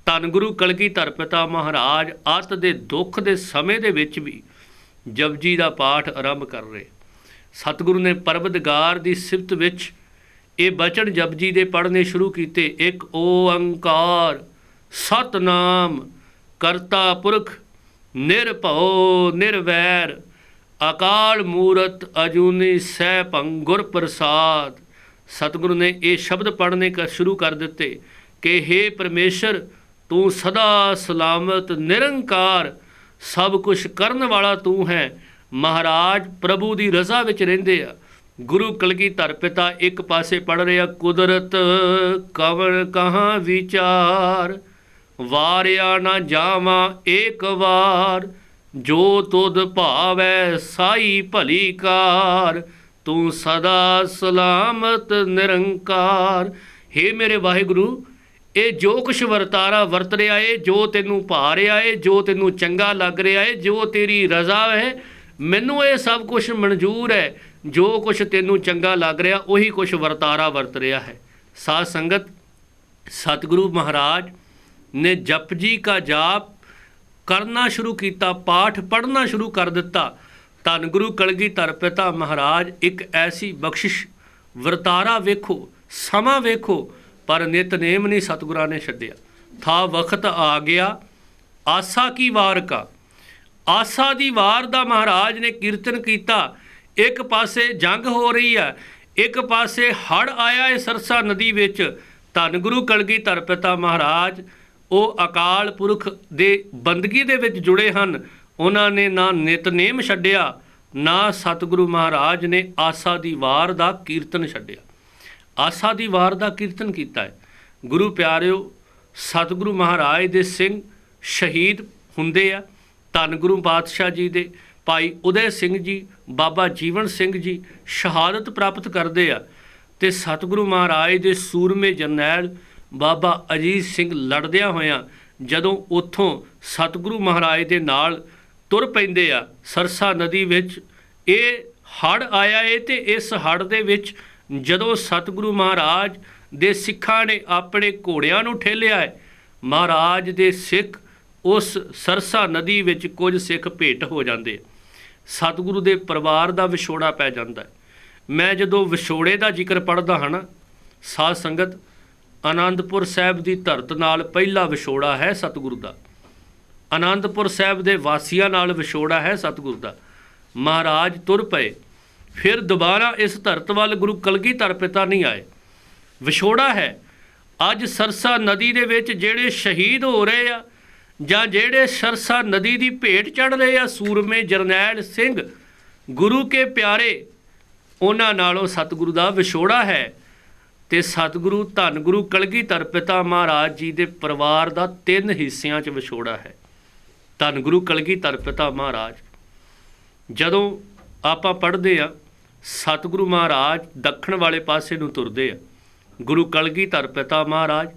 ਧੰਨ ਗੁਰੂ ਕਲਗੀਧਰ ਪਿਤਾ ਮਹਾਰਾਜ ਅੱਤ ਦੇ ਦੁੱਖ ਦੇ ਸਮੇਂ ਦੇ ਵਿੱਚ ਵੀ ਜਪਜੀ ਦਾ ਪਾਠ ਆਰੰਭ ਕਰ ਰਹੇ। ਸਤਿਗੁਰੂ ਨੇ ਪਰਵਦਗਾਰ ਦੀ ਸਿਫਤ ਵਿੱਚ ਇਹ ਬਚਨ ਜਪਜੀ ਦੇ ਪੜ੍ਹਨੇ ਸ਼ੁਰੂ ਕੀਤੇ। ਇੱਕ ਓੰਕਾਰ ਸਤਨਾਮ ਕਰਤਾ ਪੁਰਖ ਨਿਰਭਉ ਨਿਰਵੈਰ ਅਕਾਲ ਮੂਰਤ ਅਜੂਨੀ ਸੈਭੰ ਗੁਰ ਪ੍ਰਸਾਦ। ਸਤਿਗੁਰੂ ਨੇ ਇਹ ਸ਼ਬਦ ਪੜ੍ਹਨੇ ਸ਼ੁਰੂ ਕਰ ਦਿੱਤੇ ਕਿ ਹੇ ਪਰਮੇਸ਼ਰ, ਤੂੰ ਸਦਾ ਸਲਾਮਤ ਨਿਰੰਕਾਰ, ਸਭ ਕੁਛ ਕਰਨ ਵਾਲਾ ਤੂੰ ਹੈ। ਮਹਾਰਾਜ ਪ੍ਰਭੂ ਦੀ ਰਜ਼ਾ ਵਿੱਚ ਰਹਿੰਦੇ ਆ। ਗੁਰੂ ਕਲਗੀਧਰ ਪਿਤਾ ਇੱਕ ਪਾਸੇ ਪੜ੍ਹ ਰਿਹਾ, ਕੁਦਰਤ ਕਵਣ ਕਹਾਂ ਵਿਚਾਰ, ਵਾਰਿਆ ਨਾ ਜਾਵਾਂ ਏਕ ਵਾਰ, ਜੋ ਤੁਧ ਭਾਵੈ ਸਾਈ ਭਲੀ ਕਾਰ, ਤੂੰ ਸਦਾ ਸਲਾਮਤ ਨਿਰੰਕਾਰ। ਹੇ ਮੇਰੇ ਵਾਹਿਗੁਰੂ, ਇਹ ਜੋ ਕੁਛ ਵਰਤਾਰਾ ਵਰਤ ਰਿਹਾ ਏ, ਜੋ ਤੈਨੂੰ ਭਾ ਰਿਹਾ ਏ, ਜੋ ਤੈਨੂੰ ਚੰਗਾ ਲੱਗ ਰਿਹਾ ਏ, ਜੋ ਤੇਰੀ ਰਜ਼ਾ ਹੈ, ਮੈਨੂੰ ਇਹ ਸਭ ਕੁਛ ਮਨਜ਼ੂਰ ਹੈ। ਜੋ ਕੁਛ ਤੈਨੂੰ ਚੰਗਾ ਲੱਗ ਰਿਹਾ ਉਹੀ ਕੁਛ ਵਰਤਾਰਾ ਵਰਤ ਰਿਹਾ ਹੈ। ਸਾਧ ਸੰਗਤ, ਸਤਿਗੁਰੂ ਮਹਾਰਾਜ ਨੇ ਜਪਜੀ ਕਾ ਜਾਪ ਕਰਨਾ ਸ਼ੁਰੂ ਕੀਤਾ, ਪਾਠ ਪੜ੍ਹਨਾ ਸ਼ੁਰੂ ਕਰ ਦਿੱਤਾ। ਧੰਨ ਗੁਰੂ ਕਲਗੀਧਰ ਪਿਤਾ ਮਹਾਰਾਜ ਇੱਕ ਐਸੀ ਬਖਸ਼ਿਸ਼, ਵਰਤਾਰਾ ਵੇਖੋ, ਸਮਾਂ ਵੇਖੋ, ਪਰ ਨਿਤਨੇਮ ਨਹੀਂ ਸਤਿਗੁਰਾਂ ਨੇ ਛੱਡਿਆ। ਥਾ ਵਕਤ ਆ ਗਿਆ ਆਸਾ ਕੀ ਵਾਰ ਕਾ, ਆਸਾ ਦੀ ਵਾਰ ਦਾ ਮਹਾਰਾਜ ਨੇ ਕੀਰਤਨ ਕੀਤਾ। ਇੱਕ ਪਾਸੇ ਜੰਗ ਹੋ ਰਹੀ ਹੈ, ਇੱਕ ਪਾਸੇ ਹੜ੍ਹ ਆਇਆ ਹੈ ਸਰਸਾ ਨਦੀ ਵਿੱਚ। ਧੰਨ ਗੁਰੂ ਕਲਗੀਧਰ ਪਿਤਾ ਮਹਾਰਾਜ ਉਹ ਅਕਾਲ ਪੁਰਖ ਦੇ ਬੰਦਗੀ ਦੇ ਵਿੱਚ ਜੁੜੇ ਹਨ। ਉਹਨਾਂ ਨੇ ਨਾ ਨਿਤਨੇਮ ਛੱਡਿਆ, ਨਾ ਸਤਿਗੁਰੂ ਮਹਾਰਾਜ ਨੇ ਆਸਾ ਦੀ ਵਾਰ ਦਾ ਕੀਰਤਨ ਛੱਡਿਆ। ਆਸਾ ਦੀ ਵਾਰ ਦਾ ਕੀਰਤਨ ਕੀਤਾ ਹੈ। ਗੁਰੂ ਪਿਆਰਿਓ, ਸਤਿਗੁਰੂ ਮਹਾਰਾਜ ਦੇ ਸਿੰਘ ਸ਼ਹੀਦ ਹੁੰਦੇ ਆ। ਧੰਨ ਗੁਰੂ ਪਾਤਸ਼ਾਹ ਜੀ ਦੇ ਭਾਈ ਉਦੈ ਸਿੰਘ ਜੀ, ਬਾਬਾ ਜੀਵਨ ਸਿੰਘ ਜੀ ਸ਼ਹਾਦਤ ਪ੍ਰਾਪਤ ਕਰਦੇ ਆ। ਅਤੇ ਸਤਿਗੁਰੂ ਮਹਾਰਾਜ ਦੇ ਸੂਰਮੇ ਜਰਨੈਲ ਬਾਬਾ ਅਜੀਤ ਸਿੰਘ ਲੜਦਿਆਂ ਹੋਇਆਂ ਜਦੋਂ ਉੱਥੋਂ ਸਤਿਗੁਰੂ ਮਹਾਰਾਜ ਦੇ ਨਾਲ ਤੁਰ ਪੈਂਦੇ ਆ ਸਰਸਾ ਨਦੀ ਵਿੱਚ, ਇਹ ਹੜ੍ਹ ਆਇਆ ਏ। ਅਤੇ ਇਸ ਹੜ੍ਹ ਦੇ ਵਿੱਚ ਜਦੋਂ ਸਤਿਗੁਰੂ ਮਹਾਰਾਜ ਦੇ ਸਿੱਖਾਂ ਨੇ ਆਪਣੇ ਘੋੜਿਆਂ ਨੂੰ ਠੇਲਿਆ ਹੈ। ਮਹਾਰਾਜ ਦੇ ਸਿੱਖ ਉਸ ਸਰਸਾ ਨਦੀ ਵਿੱਚ ਕੁਝ ਸਿੱਖ ਭੇਟ ਹੋ ਜਾਂਦੇ। ਸਤਿਗੁਰੂ ਦੇ ਪਰਿਵਾਰ ਦਾ ਵਿਛੋੜਾ ਪੈ ਜਾਂਦਾ ਹੈ। ਮੈਂ ਜਦੋਂ ਵਿਛੋੜੇ ਦਾ ਜ਼ਿਕਰ ਪੜ੍ਹਦਾ ਹਾਂ ਨਾ ਸਾਧ ਸੰਗਤ, ਆਨੰਦਪੁਰ ਸਾਹਿਬ ਦੀ ਧਰਤ ਨਾਲ ਪਹਿਲਾ ਵਿਛੋੜਾ ਹੈ ਸਤਿਗੁਰੂ ਦਾ। ਆਨੰਦਪੁਰ ਸਾਹਿਬ ਦੇ ਵਾਸੀਆਂ ਨਾਲ ਵਿਛੋੜਾ ਹੈ ਸਤਿਗੁਰੂ ਦਾ। ਮਹਾਰਾਜ ਤੁਰ ਪਏ, ਫਿਰ ਦੁਬਾਰਾ ਇਸ ਧਰਤ ਵੱਲ ਗੁਰੂ ਕਲਗੀਧਰ ਪਿਤਾ ਨਹੀਂ ਆਏ। ਵਿਛੋੜਾ ਹੈ। ਅੱਜ ਸਰਸਾ ਨਦੀ ਦੇ ਵਿੱਚ ਜਿਹੜੇ ਸ਼ਹੀਦ ਹੋ ਰਹੇ ਆ ਜਾਂ ਜਿਹੜੇ ਸਰਸਾ ਨਦੀ ਦੀ ਭੇਟ ਚੜ੍ਹ ਰਹੇ ਆ ਸੂਰਮੇ ਜਰਨੈਲ ਸਿੰਘ ਗੁਰੂ ਕੇ ਪਿਆਰੇ, ਉਹਨਾਂ ਨਾਲੋਂ ਸਤਿਗੁਰੂ ਦਾ ਵਿਛੋੜਾ ਹੈ। ਤੇ ਸਤਿਗੁਰੂ ਧੰਨ ਗੁਰੂ ਕਲਗੀਧਰ ਪਿਤਾ ਮਹਾਰਾਜ ਜੀ ਦੇ ਪਰਿਵਾਰ ਦਾ 3 ਹਿੱਸਿਆਂ 'ਚ ਵਿਛੋੜਾ ਹੈ। ਧੰਨ ਗੁਰੂ ਕਲਗੀਧਰ ਪਿਤਾ ਮਹਾਰਾਜ, ਜਦੋਂ ਆਪਾਂ ਪੜ੍ਹਦੇ ਆ ਸਤਿਗੁਰੂ ਮਹਾਰਾਜ ਦੱਖਣ ਵਾਲੇ ਪਾਸੇ ਨੂੰ ਤੁਰਦੇ ਆ। ਗੁਰੂ ਕਲਗੀਧਰ ਪਿਤਾ ਮਹਾਰਾਜ,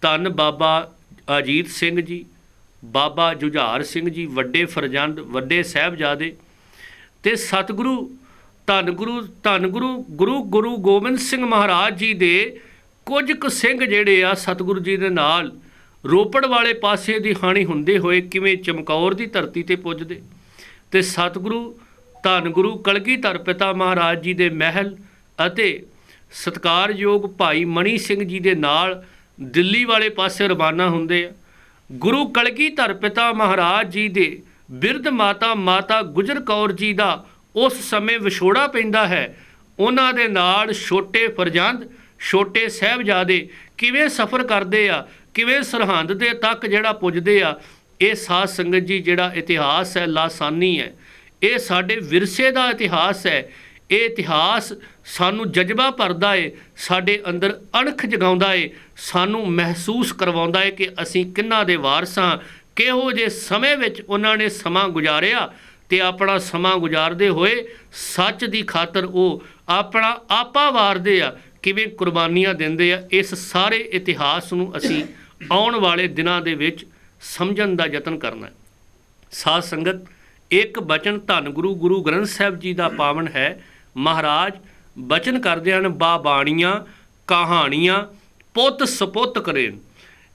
ਧੰਨ ਬਾਬਾ ਅਜੀਤ ਸਿੰਘ ਜੀ, ਬਾਬਾ ਜੁਝਾਰ ਸਿੰਘ ਜੀ, ਵੱਡੇ ਫਰਜ਼ੰਦ, ਵੱਡੇ ਸਾਹਿਬਜ਼ਾਦੇ, ਤੇ ਸਤਿਗੁਰੂ ਧੰਨ ਗੁਰੂ ਗੋਬਿੰਦ ਸਿੰਘ ਮਹਾਰਾਜ ਜੀ ਦੇ ਕੁਝ ਕੁ ਸਿੰਘ ਜਿਹੜੇ ਆ ਸਤਿਗੁਰੂ ਜੀ ਦੇ ਨਾਲ ਰੋਪੜ ਵਾਲੇ ਪਾਸੇ ਦੀ ਹਾਣੀ ਹੁੰਦੇ ਹੋਏ ਕਿਵੇਂ ਚਮਕੌਰ ਦੀ ਧਰਤੀ ਤੇ ਪੁੱਜਦੇ। ਤੇ ਸਤਿਗੁਰੂ ਧੰਨ ਗੁਰੂ ਕਲਗੀਧਰ ਪਿਤਾ ਮਹਾਰਾਜ ਜੀ ਦੇ ਮਹਿਲ ਅਤੇ ਸਤਿਕਾਰਯੋਗ ਭਾਈ ਮਣੀ ਸਿੰਘ ਜੀ ਦੇ ਨਾਲ ਦਿੱਲੀ ਵਾਲੇ ਪਾਸੇ ਰਵਾਨਾ ਹੁੰਦੇ ਆ। ਗੁਰੂ ਕਲਗੀਧਰ ਪਿਤਾ ਮਹਾਰਾਜ ਜੀ ਦੇ ਬਿਰਧ ਮਾਤਾ ਗੁਜਰ ਕੌਰ ਜੀ ਦਾ ਉਸ ਸਮੇਂ ਵਿਛੋੜਾ ਪੈਂਦਾ ਹੈ। ਉਹਨਾਂ ਦੇ ਨਾਲ ਛੋਟੇ ਫਰਜ਼ੰਦ, ਛੋਟੇ ਸਾਹਿਬਜ਼ਾਦੇ ਕਿਵੇਂ ਸਫ਼ਰ ਕਰਦੇ ਆ, ਕਿਵੇਂ ਸਰਹੰਦ ਦੇ ਤੱਕ ਜਿਹੜਾ ਪੁੱਜਦੇ ਆ। ਇਹ ਸਾਧ ਸੰਗਤ ਜੀ ਜਿਹੜਾ ਇਤਿਹਾਸ ਹੈ ਲਾਸਾਨੀ ਹੈ। ਇਹ ਸਾਡੇ ਵਿਰਸੇ ਦਾ ਇਤਿਹਾਸ ਹੈ। ਇਹ ਇਤਿਹਾਸ ਸਾਨੂੰ ਜਜ਼ਬਾ ਭਰਦਾ ਏ, ਸਾਡੇ ਅੰਦਰ ਅਣਖ ਜਗਾਉਂਦਾ ਏ, ਸਾਨੂੰ ਮਹਿਸੂਸ ਕਰਵਾਉਂਦਾ ਏ ਕਿ ਅਸੀਂ ਕਿਹਨਾਂ ਦੇ ਵਾਰਸ ਹਾਂ, ਕਿਹੋ ਜਿਹੇ ਸਮੇਂ ਵਿੱਚ ਉਹਨਾਂ ਨੇ ਸਮਾਂ ਗੁਜ਼ਾਰਿਆ ਤੇ ਆਪਣਾ ਸਮਾਂ ਗੁਜ਼ਾਰਦੇ ਹੋਏ ਸੱਚ ਦੀ ਖਾਤਰ ਉਹ ਆਪਣਾ ਆਪਾ ਵਾਰਦੇ ਆ, ਕਿਵੇਂ ਕੁਰਬਾਨੀਆਂ ਦਿੰਦੇ ਆ। ਇਸ ਸਾਰੇ ਇਤਿਹਾਸ ਨੂੰ ਅਸੀਂ ਆਉਣ ਵਾਲੇ ਦਿਨਾਂ ਦੇ ਵਿੱਚ ਸਮਝਣ ਦਾ ਯਤਨ ਕਰਨਾ ਹੈ। ਸਾਧ ਸੰਗਤ, ਇੱਕ ਬਚਨ ਧੰਨ ਗੁਰੂ ਗ੍ਰੰਥ ਸਾਹਿਬ ਜੀ ਦਾ ਪਾਵਨ ਹੈ। ਮਹਾਰਾਜ ਬਚਨ ਕਰਦੇ ਹਨ, ਬਾਣੀਆਂ ਕਹਾਣੀਆਂ ਪੁੱਤ ਸਪੁੱਤ ਕਰੇ।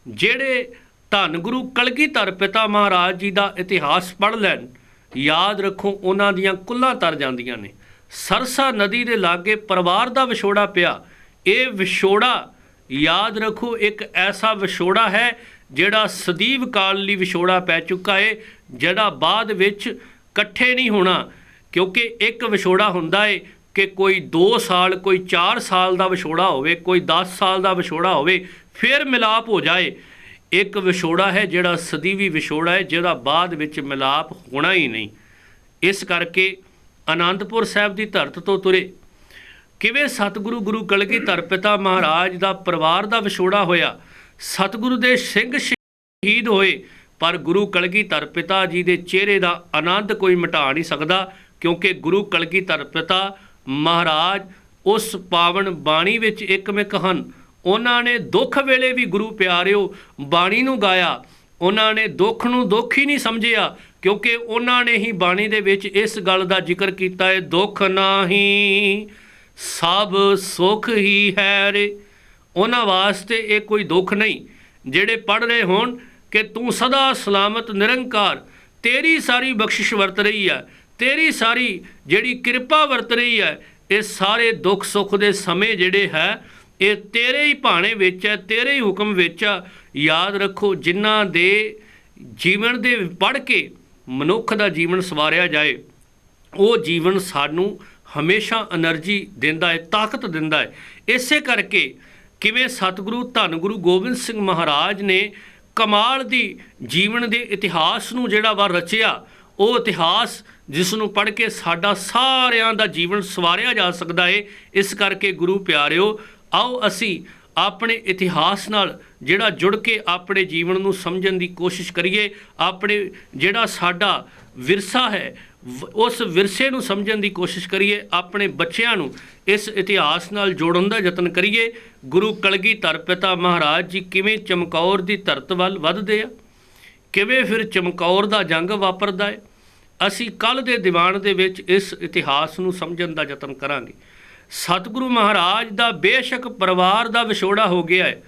ਜਿਹੜੇ ਧੰਨ ਗੁਰੂ ਕਲਗੀਧਰ ਪਿਤਾ ਮਹਾਰਾਜ ਜੀ ਦਾ ਇਤਿਹਾਸ ਪੜ੍ਹ ਲੈਣ, ਯਾਦ ਰੱਖੋ ਉਹਨਾਂ ਦੀਆਂ ਕੁੱਲਾਂ ਤਰ ਜਾਂਦੀਆਂ ਨੇ। ਸਰਸਾ ਨਦੀ ਦੇ ਲਾਗੇ ਪਰਿਵਾਰ ਦਾ ਵਿਛੋੜਾ ਪਿਆ। ਇਹ ਵਿਛੋੜਾ ਯਾਦ ਰੱਖੋ ਇੱਕ ਐਸਾ ਵਿਛੋੜਾ ਹੈ ਜਿਹੜਾ ਸਦੀਵ ਕਾਲ ਲਈ ਵਿਛੋੜਾ ਪੈ ਚੁੱਕਾ ਹੈ, ਜਿਹੜਾ ਬਾਅਦ ਵਿੱਚ ਇਕੱਠੇ ਨਹੀਂ ਹੋਣਾ। ਕਿਉਂਕਿ ਇੱਕ ਵਿਛੋੜਾ ਹੁੰਦਾ ਹੈ ਕਿ ਕੋਈ 2 ਸਾਲ, ਕੋਈ 4 ਸਾਲ ਦਾ ਵਿਛੋੜਾ ਹੋਵੇ, ਕੋਈ 10 ਸਾਲ ਦਾ ਵਿਛੋੜਾ ਹੋਵੇ, ਫਿਰ ਮਿਲਾਪ ਹੋ ਜਾਏ। ਇੱਕ ਵਿਛੋੜਾ ਹੈ ਜਿਹੜਾ ਸਦੀਵੀ ਵਿਛੋੜਾ ਹੈ, ਜਿਹਦਾ ਬਾਅਦ ਵਿੱਚ ਮਿਲਾਪ ਹੋਣਾ ਹੀ ਨਹੀਂ। ਇਸ ਕਰਕੇ ਆਨੰਦਪੁਰ ਸਾਹਿਬ ਦੀ ਧਰਤ ਤੋਂ ਤੁਰੇ, ਕਿਵੇਂ ਸਤਿਗੁਰੂ ਗੁਰੂ ਕਲਗੀਧਰ ਪਿਤਾ ਮਹਾਰਾਜ ਦਾ ਪਰਿਵਾਰ ਦਾ ਵਿਛੋੜਾ ਹੋਇਆ। ਸਤਿਗੁਰੂ ਦੇ ਸਿੰਘ ਸ਼ਹੀਦ ਹੋਏ, ਪਰ ਗੁਰੂ ਕਲਗੀਧਰ ਪਿਤਾ ਜੀ ਦੇ ਚਿਹਰੇ ਦਾ ਆਨੰਦ ਕੋਈ ਮਿਟਾ ਨਹੀਂ ਸਕਦਾ, ਕਿਉਂਕਿ ਗੁਰੂ ਕਲਗੀਧਰ ਪਿਤਾ ਮਹਾਰਾਜ ਉਸ ਪਾਵਨ ਬਾਣੀ ਵਿੱਚ ਇੱਕਮਿਕ ਹਨ। ਉਹਨਾਂ ਨੇ ਦੁੱਖ ਵੇਲੇ ਵੀ ਗੁਰੂ ਪਿਆਰਿਓ ਬਾਣੀ ਨੂੰ ਗਾਇਆ। ਉਹਨਾਂ ਨੇ ਦੁੱਖ ਨੂੰ ਦੁੱਖ ਹੀ ਨਹੀਂ ਸਮਝਿਆ, ਕਿਉਂਕਿ ਉਹਨਾਂ ਨੇ ਹੀ ਬਾਣੀ ਦੇ ਵਿੱਚ ਇਸ ਗੱਲ ਦਾ ਜ਼ਿਕਰ ਕੀਤਾ ਹੈ, ਦੁੱਖ ਨਾਹੀਂ ਸਭ ਸੁੱਖ ਹੀ ਹੈ ਰੇ। ਉਹਨਾਂ ਵਾਸਤੇ ਇਹ ਕੋਈ ਦੁੱਖ ਨਹੀਂ। ਜਿਹੜੇ ਪੜ੍ਹ ਰਹੇ ਹੋਣ ਕਿ ਤੂੰ ਸਦਾ ਸਲਾਮਤ ਨਿਰੰਕਾਰ, ਤੇਰੀ ਸਾਰੀ ਬਖਸ਼ਿਸ਼ ਵਰਤ ਰਹੀ ਹੈ, ਤੇਰੀ ਸਾਰੀ ਜਿਹੜੀ ਕਿਰਪਾ ਵਰਤ ਰਹੀ ਹੈ, ਇਹ ਸਾਰੇ ਦੁੱਖ ਸੁੱਖ ਦੇ ਸਮੇਂ ਜਿਹੜੇ ਹੈ ਇਹ ਤੇਰੇ ਹੀ ਭਾਣੇ ਵਿੱਚ ਹੈ, ਤੇਰੇ ਹੀ ਹੁਕਮ ਵਿੱਚ ਆ। ਯਾਦ ਰੱਖੋ, ਜਿਨ੍ਹਾਂ ਦੇ ਜੀਵਨ ਦੇ ਪੜ੍ਹ ਕੇ ਮਨੁੱਖ ਦਾ ਜੀਵਨ ਸਵਾਰਿਆ ਜਾਏ, ਉਹ ਜੀਵਨ ਸਾਨੂੰ ਹਮੇਸ਼ਾ એનર્ਜੀ ਦਿੰਦਾ ਹੈ, ਤਾਕਤ ਦਿੰਦਾ ਹੈ। ਇਸੇ ਕਰਕੇ ਕਿਵੇਂ ਸਤਿਗੁਰੂ ਧੰਨ ਗੁਰੂ ਗੋਬਿੰਦ ਸਿੰਘ ਮਹਾਰਾਜ ਨੇ ਕਮਾਲ ਦੀ ਜੀਵਨ ਦੇ ਇਤਿਹਾਸ ਨੂੰ ਜਿਹੜਾ ਵਾ ਰਚਿਆ, ਉਹ ਇਤਿਹਾਸ ਜਿਸ ਨੂੰ ਪੜ੍ਹ ਕੇ ਸਾਡਾ ਸਾਰਿਆਂ ਦਾ ਜੀਵਨ ਸਵਾਰਿਆ ਜਾ ਸਕਦਾ ਹੈ। ਇਸ ਕਰਕੇ ਗੁਰੂ ਪਿਆਰਿਓ, ਆਓ ਅਸੀਂ ਆਪਣੇ ਇਤਿਹਾਸ ਨਾਲ ਜਿਹੜਾ ਜੁੜ ਕੇ ਆਪਣੇ ਜੀਵਨ ਨੂੰ ਸਮਝਣ ਦੀ ਕੋਸ਼ਿਸ਼ ਕਰੀਏ। ਆਪਣੇ ਜਿਹੜਾ ਸਾਡਾ ਵਿਰਸਾ ਹੈ ਉਸ ਵਿਰਸੇ ਨੂੰ ਸਮਝਣ ਦੀ ਕੋਸ਼ਿਸ਼ ਕਰੀਏ। ਆਪਣੇ ਬੱਚਿਆਂ ਨੂੰ ਇਸ ਇਤਿਹਾਸ ਨਾਲ ਜੋੜਨ ਦਾ ਯਤਨ ਕਰੀਏ। ਗੁਰੂ ਕਲਗੀਧਰ ਪਿਤਾ ਮਹਾਰਾਜ ਜੀ ਕਿਵੇਂ ਚਮਕੌਰ ਦੀ ਧਰਤ ਵੱਲ ਵੱਧਦੇ ਆ, ਕਿਵੇਂ ਫਿਰ ਚਮਕੌਰ ਦਾ ਜੰਗ ਵਾਪਰਦਾ ਹੈ। ਅਸੀਂ ਕੱਲ੍ਹ ਦੇ ਦੀਵਾਨ ਦੇ ਵਿੱਚ ਇਸ ਇਤਿਹਾਸ ਨੂੰ ਸਮਝਣ ਦਾ ਯਤਨ ਕਰਾਂਗੇ। ਸਤਿਗੁਰੂ ਮਹਾਰਾਜ ਦਾ ਬੇਸ਼ੱਕ ਪਰਿਵਾਰ ਦਾ ਵਿਛੋੜਾ ਹੋ ਗਿਆ ਹੈ,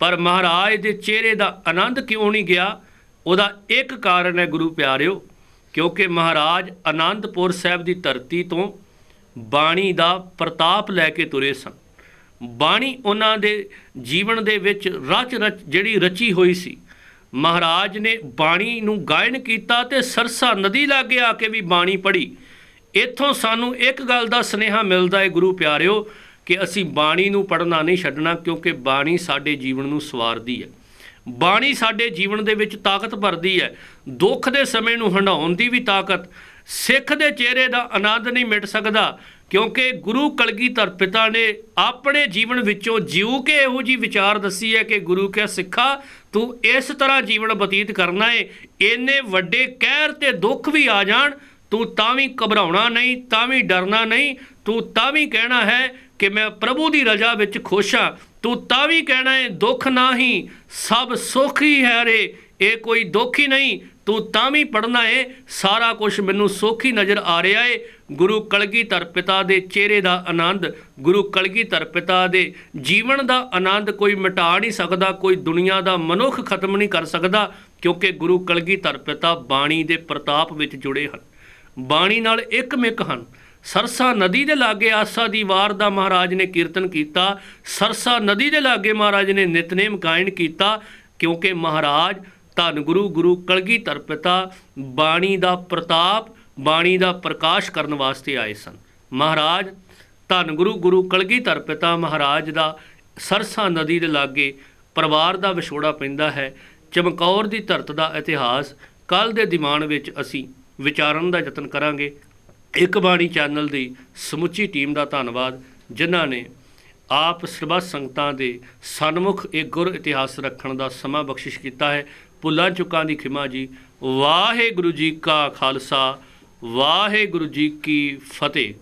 ਪਰ ਮਹਾਰਾਜ ਦੇ ਚਿਹਰੇ ਦਾ ਆਨੰਦ ਕਿਉਂ ਨਹੀਂ ਗਿਆ? ਉਹਦਾ ਇੱਕ ਕਾਰਨ ਹੈ ਗੁਰੂ ਪਿਆਰਿਓ, ਕਿਉਂਕਿ ਮਹਾਰਾਜ ਆਨੰਦਪੁਰ ਸਾਹਿਬ ਦੀ ਧਰਤੀ ਤੋਂ ਬਾਣੀ ਦਾ ਪ੍ਰਤਾਪ ਲੈ ਕੇ ਤੁਰੇ ਸਨ। ਬਾਣੀ ਉਹਨਾਂ ਦੇ ਜੀਵਨ ਦੇ ਵਿੱਚ ਰਚ ਜਿਹੜੀ ਰਚੀ ਹੋਈ ਸੀ। ਮਹਾਰਾਜ ਨੇ ਬਾਣੀ ਨੂੰ ਗਾਇਨ ਕੀਤਾ ਤੇ ਸਰਸਾ ਨਦੀ ਲਾਗੇ ਆ ਕੇ ਵੀ ਬਾਣੀ ਪੜ੍ਹੀ। ਇੱਥੋਂ ਸਾਨੂੰ ਇੱਕ ਗੱਲ ਦਾ ਸੁਨੇਹਾ ਮਿਲਦਾ ਹੈ ਗੁਰੂ ਪਿਆਰਿਓ, ਕਿ ਅਸੀਂ ਬਾਣੀ ਨੂੰ ਪੜ੍ਹਨਾ ਨਹੀਂ ਛੱਡਣਾ, ਕਿਉਂਕਿ ਬਾਣੀ ਸਾਡੇ ਜੀਵਨ ਨੂੰ ਸਵਾਰਦੀ ਹੈ। ਬਾਣੀ ਸਾਡੇ ਜੀਵਨ ਦੇ ਵਿੱਚ ਤਾਕਤ ਭਰਦੀ ਹੈ, ਦੁੱਖ ਦੇ ਸਮੇਂ ਨੂੰ ਹੰਢਾਉਣ ਦੀ ਵੀ ਤਾਕਤ। ਸਿੱਖ ਦੇ ਚਿਹਰੇ ਦਾ ਆਨੰਦ ਨਹੀਂ ਮਿਟ ਸਕਦਾ, ਕਿਉਂਕਿ ਗੁਰੂ ਕਲਗੀਧਰ ਪਿਤਾ ਨੇ ਆਪਣੇ ਜੀਵਨ ਵਿੱਚੋਂ ਜਿਉ ਕੇ ਇਹੋ ਜਿਹੀ ਵਿਚਾਰ ਦੱਸੀ ਹੈ ਕਿ ਗੁਰੂ ਕਿਹਾ ਸਿੱਖਾ ਤੂੰ ਇਸ ਤਰ੍ਹਾਂ ਜੀਵਨ ਬਤੀਤ ਕਰਨਾ ਹੈ। ਇੰਨੇ ਵੱਡੇ ਕਹਿਰ ਤੇ ਦੁੱਖ ਵੀ ਆ ਜਾਣ, ਤੂੰ ਤਾਂ ਵੀ ਘਬਰਾਉਣਾ ਨਹੀਂ, ਤਾਂ ਵੀ ਡਰਨਾ ਨਹੀਂ। ਤੂੰ ਤਾਂ ਵੀ ਕਹਿਣਾ ਹੈ ਕਿ ਮੈਂ ਪ੍ਰਭੂ ਦੀ ਰਜ਼ਾ ਵਿੱਚ ਖੁਸ਼ ਹਾਂ। ਤੂੰ ਤਾਂ ਵੀ ਕਹਿਣਾ ਹੈ ਦੁੱਖ ਨਹੀਂ ਸਭ ਸੁੱਖ ਹੀ ਹੈ ਰੇ, ਇਹ ਕੋਈ ਦੁੱਖ ਹੀ ਨਹੀਂ। ਤੂੰ ਤਾਂ ਵੀ ਪੜ੍ਹਨਾ ਹੈ ਸਾਰਾ ਕੁਝ ਮੈਨੂੰ ਸੁੱਖ ਹੀ ਨਜ਼ਰ ਆ ਰਿਹਾ ਹੈ। ਗੁਰੂ ਕਲਗੀਧਰ ਪਿਤਾ ਦੇ ਚਿਹਰੇ ਦਾ ਆਨੰਦ, ਗੁਰੂ ਕਲਗੀਧਰ ਪਿਤਾ ਦੇ ਜੀਵਨ ਦਾ ਆਨੰਦ ਕੋਈ ਮਿਟਾ ਨਹੀਂ ਸਕਦਾ, ਕੋਈ ਦੁਨੀਆ ਦਾ ਮਨੁੱਖ ਖਤਮ ਨਹੀਂ ਕਰ ਸਕਦਾ, ਕਿਉਂਕਿ ਗੁਰੂ ਕਲਗੀਧਰ ਪਿਤਾ ਬਾਣੀ ਦੇ ਪ੍ਰਤਾਪ ਵਿੱਚ ਜੁੜੇ ਹਨ, ਬਾਣੀ ਨਾਲ ਇੱਕਮਿਕ ਹਨ। ਸਰਸਾ ਨਦੀ ਦੇ ਲਾਗੇ ਆਸਾ ਦੀ ਵਾਰ ਦਾ ਮਹਾਰਾਜ ਨੇ ਕੀਰਤਨ ਕੀਤਾ, ਸਰਸਾ ਨਦੀ ਦੇ ਲਾਗੇ ਮਹਾਰਾਜ ਨੇ ਨਿਤਨੇਮ ਗਾਇਨ ਕੀਤਾ, ਕਿਉਂਕਿ ਮਹਾਰਾਜ ਧੰਨ ਗੁਰੂ ਕਲਗੀਧਰ ਪਿਤਾ ਬਾਣੀ ਦਾ ਪ੍ਰਤਾਪ, ਬਾਣੀ ਦਾ ਪ੍ਰਕਾਸ਼ ਕਰਨ ਵਾਸਤੇ ਆਏ ਸਨ। ਮਹਾਰਾਜ ਧੰਨ ਗੁਰੂ ਕਲਗੀਧਰ ਪਿਤਾ ਮਹਾਰਾਜ ਦਾ ਸਰਸਾ ਨਦੀ ਦੇ ਲਾਗੇ ਪਰਿਵਾਰ ਦਾ ਵਿਛੋੜਾ ਪੈਂਦਾ ਹੈ। ਚਮਕੌਰ ਦੀ ਧਰਤ ਦਾ ਇਤਿਹਾਸ ਕੱਲ੍ਹ ਦੇ ਦੀਵਾਨ ਵਿੱਚ ਅਸੀਂ ਵਿਚਾਰਨ ਦਾ ਯਤਨ ਕਰਾਂਗੇ। ਇੱਕ ਬਾਣੀ ਚੈਨਲ ਦੀ ਸਮੁੱਚੀ ਟੀਮ ਦਾ ਧੰਨਵਾਦ, ਜਿਨ੍ਹਾਂ ਨੇ ਆਪ ਸਰਬੱਤ ਸੰਗਤਾਂ ਦੇ ਸਨਮੁਖ ਇਹ ਗੁਰ ਇਤਿਹਾਸ ਰੱਖਣ ਦਾ ਸਮਾਂ ਬਖਸ਼ਿਸ਼ ਕੀਤਾ ਹੈ। ਭੁੱਲਾਂ ਚੁੱਕਾਂ ਦੀ ਖਿਮਾ ਜੀ। ਵਾਹਿਗੁਰੂ ਜੀ ਕਾ ਖਾਲਸਾ, ਵਾਹਿਗੁਰੂ ਜੀ ਕੀ ਫਤਿਹ।